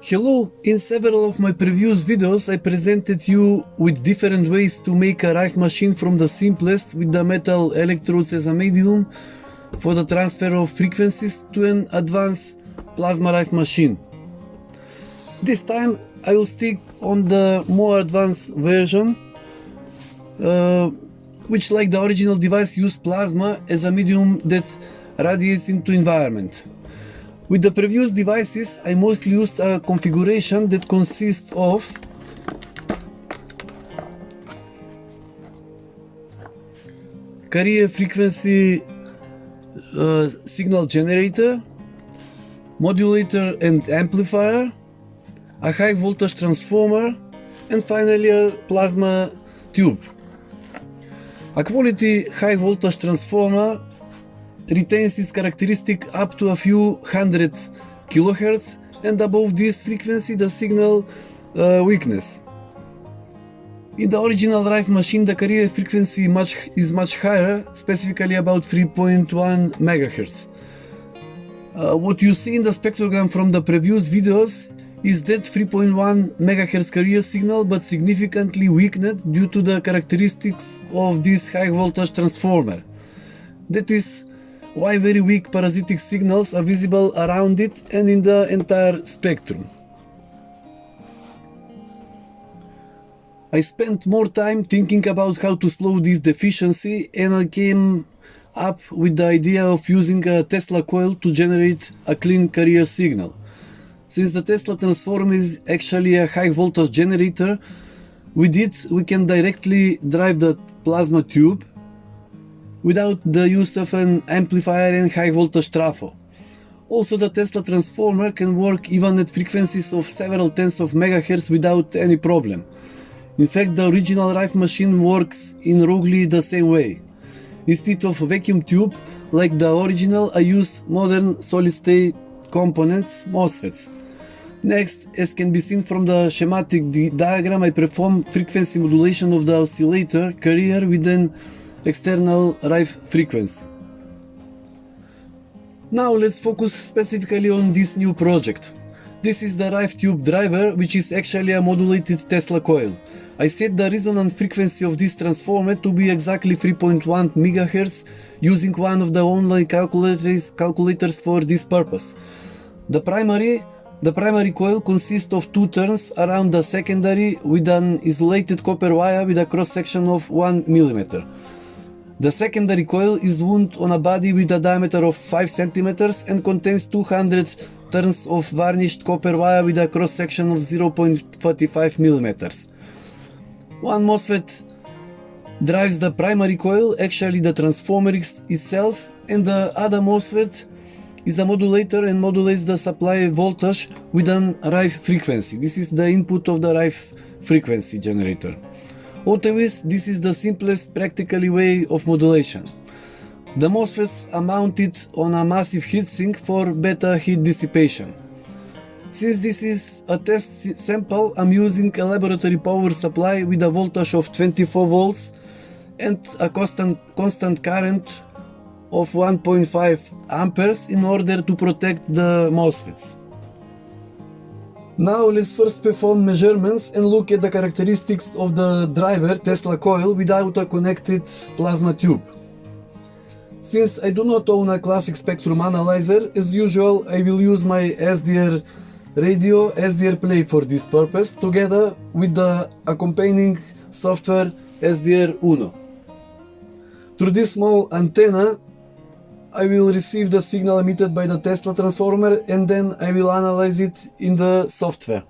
Hello, in several of my previous videos I presented you with different ways to make a Rife machine, from the simplest with the metal electrodes as a medium for the transfer of frequencies to an advanced Plasma Rife machine. This time I will stick on the more advanced version, which, like the original device, use plasma as a medium that radiates into environment. With the previous devices, I mostly used a configuration that consists of carrier frequency signal generator, modulator and amplifier, a high voltage transformer, and finally a plasma tube. A quality high voltage transformer retains its characteristic up to a few hundred kilohertz, and above this frequency the signal weakness. In the original Rife machine the carrier frequency is much higher, specifically about 3.1 MHz. What you see in the spectrogram from the previous videos is that 3.1 MHz carrier signal, but significantly weakened due to the characteristics of this high voltage transformer. That is why very weak parasitic signals are visible around it and in the entire spectrum. I spent more time thinking about how to slow this deficiency, and I came up with the idea of using a Tesla coil to generate a clean carrier signal. Since the Tesla transformer is actually a high voltage generator, with it we can directly drive the plasma tube without the use of an amplifier and high voltage trafo. Also, the Tesla transformer can work even at frequencies of several tens of megahertz without any problem. In fact, the original Rife machine works in roughly the same way. Instead of a vacuum tube like the original, I use modern solid-state components, MOSFETs. Next, as can be seen from the schematic diagram, I perform frequency modulation of the oscillator carrier with an external Rife frequency. Now let's focus specifically on this new project. This is the Rife tube driver, which is actually a modulated Tesla coil. I set the resonant frequency of this transformer to be exactly 3.1 MHz using one of the online calculators for this purpose. The primary coil consists of two turns around the secondary with an isolated copper wire with a cross-section of 1 mm. The secondary coil is wound on a body with a diameter of 5 cm and contains 200 turns of varnished copper wire with a cross-section of 0.45 mm. One MOSFET drives the primary coil, actually the transformer itself, and the other MOSFET is a modulator and modulates the supply voltage with an Rife frequency. This is the input of the Rife frequency generator. Otherwise, this is the simplest practically way of modulation. The MOSFETs are mounted on a massive heatsink for better heat dissipation. Since this is a test sample, I'm using a laboratory power supply with a voltage of 24 volts and a constant current of 1.5 amperes in order to protect the MOSFETs. Now let's first perform measurements and look at the characteristics of the driver Tesla coil without a connected plasma tube. Since I do not own a classic spectrum analyzer, as usual I will use my SDR radio SDR Play for this purpose, together with the accompanying software SDR Uno. Through this small antenna I will receive the signal emitted by the Tesla transformer, and then I will analyze it in the software.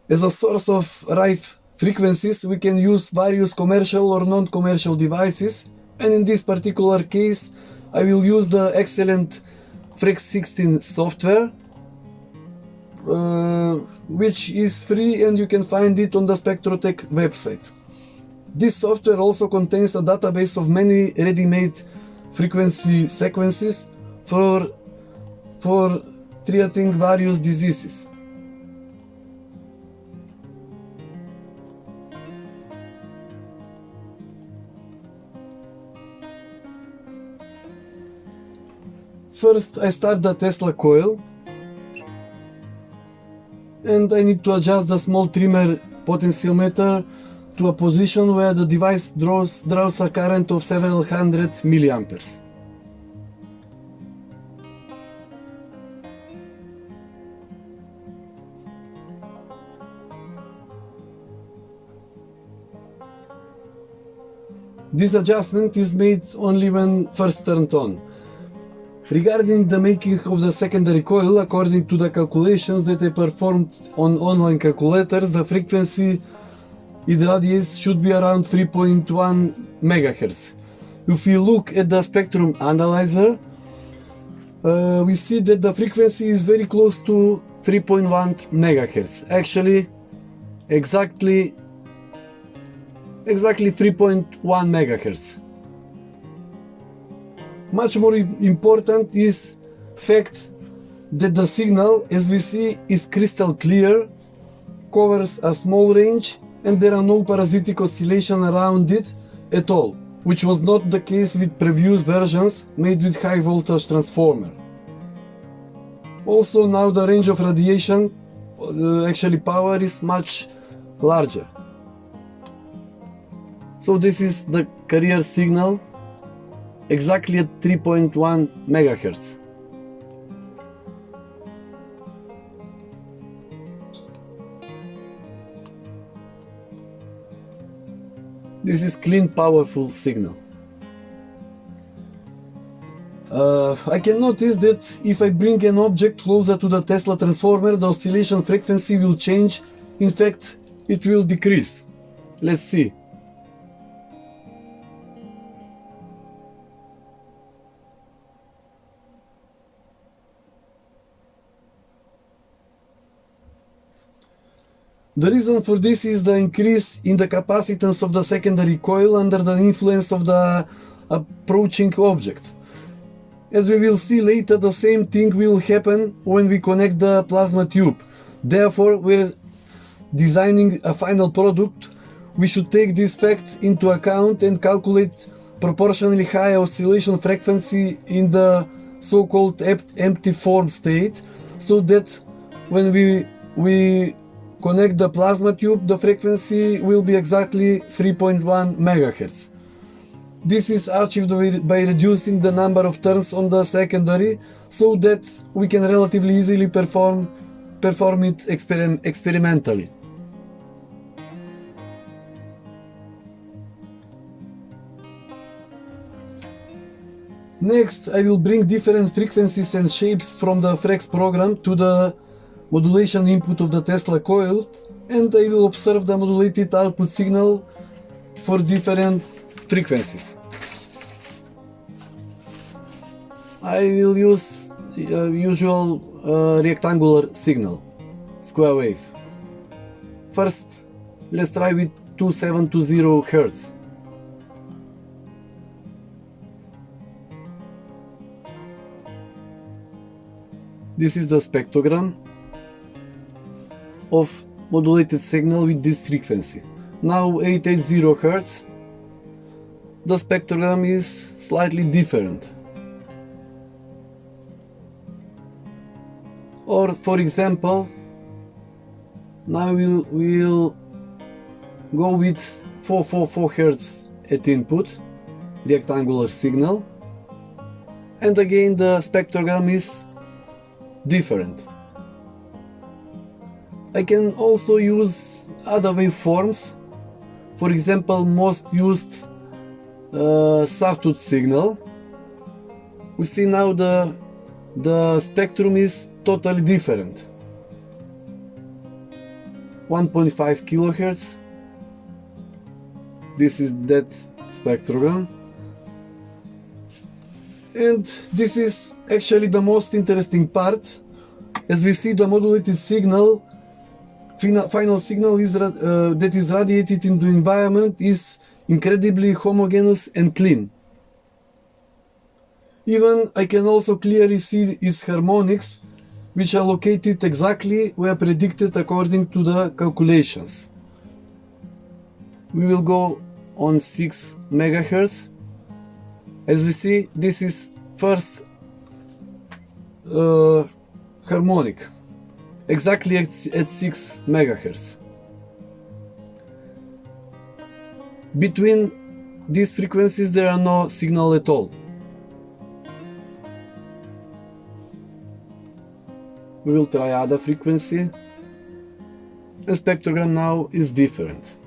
As a source of Rife frequencies, we can use various commercial or non-commercial devices, and in this particular case I will use the excellent Frex16 software, which is free and you can find it on the Spectrotech website. This software also contains a database of many ready-made frequency sequences for treating various diseases. First I start the Tesla coil and I need to adjust the small trimmer potentiometer to a position where the device draws a current of several hundred milliamperes. This adjustment is made only when first turned on. Regarding the making of the secondary coil, according to the calculations that I performed on online calculators, the frequency it radiates should be around 3.1 MHz. If we look at the spectrum analyzer, we see that the frequency is very close to 3.1 MHz. Actually, exactly 3.1 MHz. Much more important is fact that the signal, as we see, is crystal clear, covers a small range, and there are no parasitic oscillation around it at all, which was not the case with previous versions made with high voltage transformer. Also, now the range of radiation, actually power, is much larger. So this is the carrier signal exactly at 3.1 MHz. This is clean, powerful signal. I can notice that if I bring an object closer to the Tesla transformer, the oscillation frequency will change. In fact, it will decrease. Let's see. The reason for this is the increase in the capacitance of the secondary coil under the influence of the approaching object. As we will see later, the same thing will happen when we connect the plasma tube. Therefore, we're designing a final product. We should take this fact into account and calculate proportionally high oscillation frequency in the so-called empty form state, so that when we connect the plasma tube, the frequency will be exactly 3.1 MHz. This is achieved by reducing the number of turns on the secondary, so that we can relatively easily perform it experimentally. Next, I will bring different frequencies and shapes from the Frex program to the modulation input of the Tesla coil, and I will observe the modulated output signal for different frequencies. I will use usual rectangular signal, square wave. First, let's try with 2720 Hz. This is the spectrogram of modulated signal with this frequency. Now 880 Hz, the spectrogram is slightly different. Or for example, now we'll go with 444 Hz at input, rectangular signal, and again the spectrogram is different. I can also use other waveforms, for example most used sawtooth signal. We see now the spectrum is totally different. 1.5 kHz. This is that spectrogram. And this is actually the most interesting part. As we see, the modulated signal, final signal that is radiated into the environment is incredibly homogeneous and clean. Even I can also clearly see its harmonics, which are located exactly where predicted according to the calculations. We will go on 6 MHz. As we see, this is first harmonic. exactly at 6 megahertz. Between these frequencies there are no signal at all. We will try other frequency. The spectrogram now is different.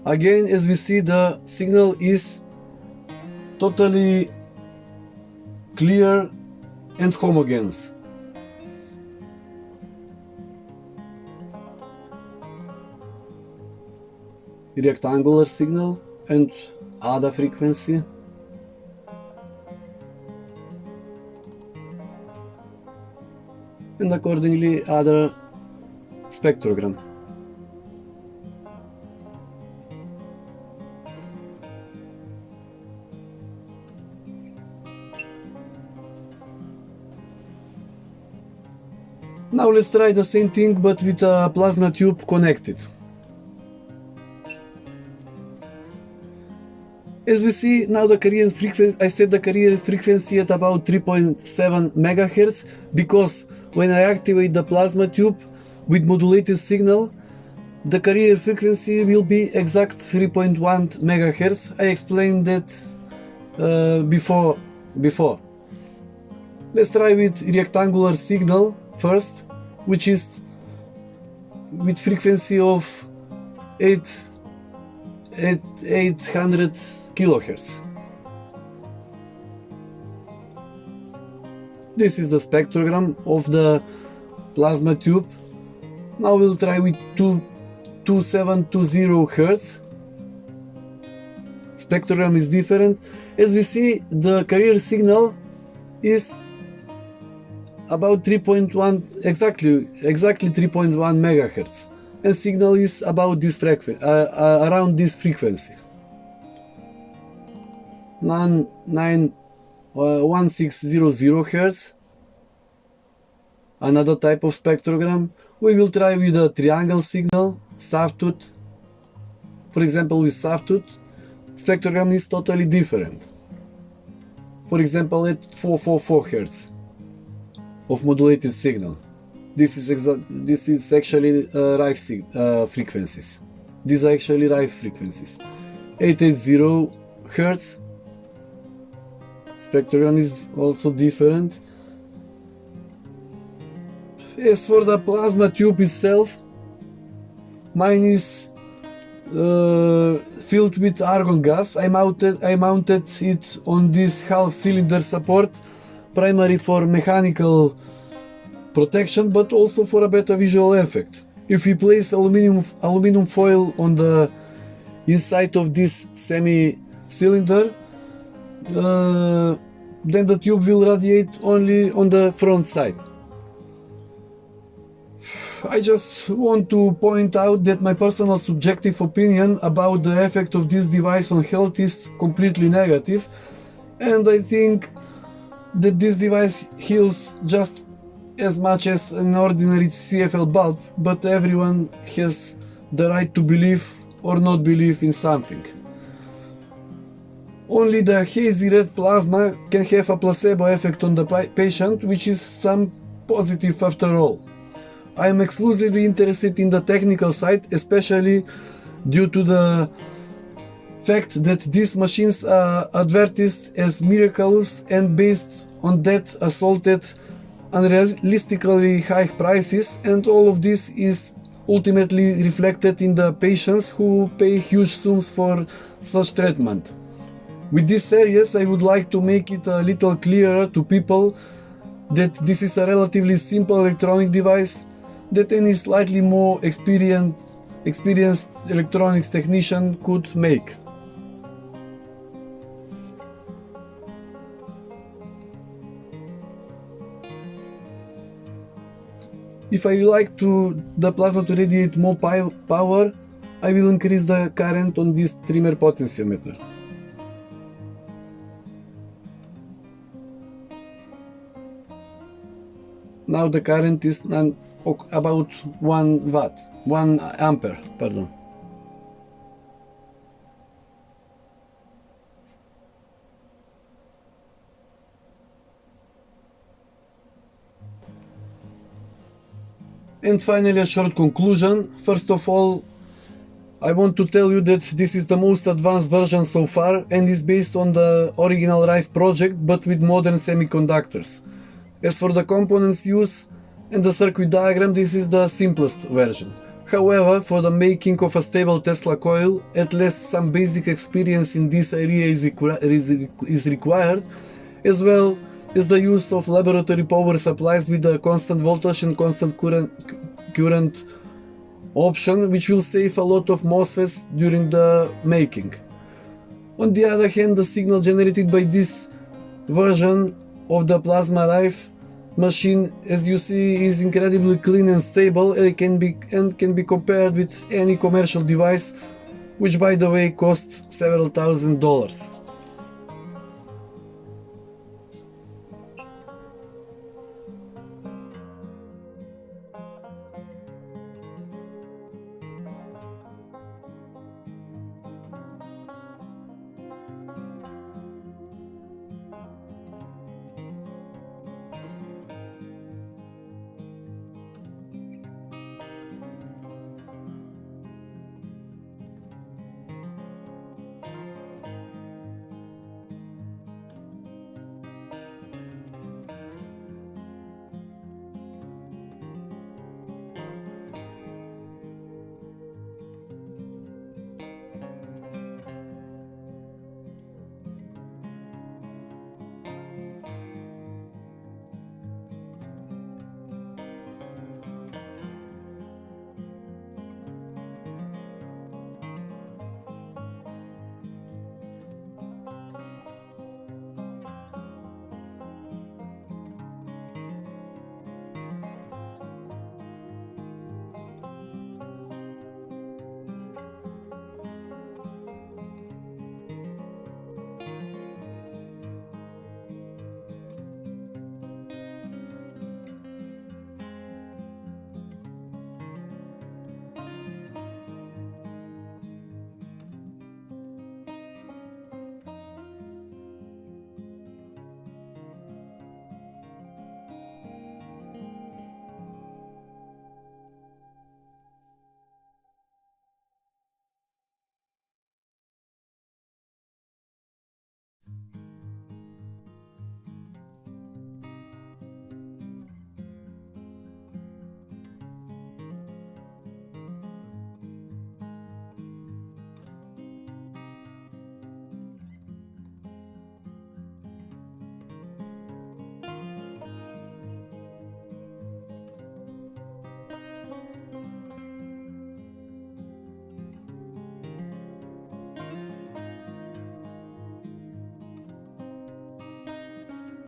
Again, as we see, the signal is totally clear and homogeneous. Rectangular signal and other frequency. And accordingly other spectrogram. Now let's try the same thing but with a plasma tube connected. As we see now the carrier frequency, I set the carrier frequency at about 3.7 megahertz because when I activate the plasma tube with modulated signal, the carrier frequency will be exact 3.1 megahertz. I explained that before. Let's try with rectangular signal first, which is with frequency of 800 kilohertz. This is the spectrogram of the plasma tube. Now we'll try with 2720 Hz. Spectrogram is different. As we see, the carrier signal is about 3.1, exactly 3.1 megahertz, and signal is about this frequency, around this frequency. 1600 Hz. Another type of spectrogram. We will try with a triangle signal, sawtooth. For example, with sawtooth, spectrogram is totally different. For example, at 444 Hz of modulated signal. This is actually Rife frequencies. These are actually Rife frequencies. 880 Hz. Spectrogram is also different. As for the plasma tube itself, mine is filled with argon gas. I mounted it on this half cylinder support, primarily for mechanical protection, but also for a better visual effect. If we place aluminum foil on the inside of this semi-cylinder, then the tube will radiate only on the front side. I just want to point out that my personal subjective opinion about the effect of this device on health is completely negative, and I think that this device heals just as much as an ordinary CFL bulb, but everyone has the right to believe or not believe in something. Only the hazy red plasma can have a placebo effect on the patient, which is some positive after all. I am exclusively interested in the technical side, especially due to the fact that these machines are advertised as miraculous, and based on that assaulted unrealistically high prices, and all of this is ultimately reflected in the patients who pay huge sums for such treatment. With this series, I would like to make it a little clearer to people that this is a relatively simple electronic device that any slightly more experienced electronics technician could make. If I like the plasma to radiate more power, I will increase the current on this trimmer potentiometer. Now the current is about 1 ampere, pardon. And finally, a short conclusion. First of all, I want to tell you that this is the most advanced version so far and is based on the original Rife project but with modern semiconductors. As for the components used and the circuit diagram, this is the simplest version. However, for the making of a stable Tesla coil, at least some basic experience in this area is required, as well as the use of laboratory power supplies with a constant voltage and constant current option, which will save a lot of MOSFETs during the making. On the other hand, the signal generated by this version of the Plasma Rife machine, as you see, is incredibly clean and stable and can be compared with any commercial device, which by the way costs several $1000s.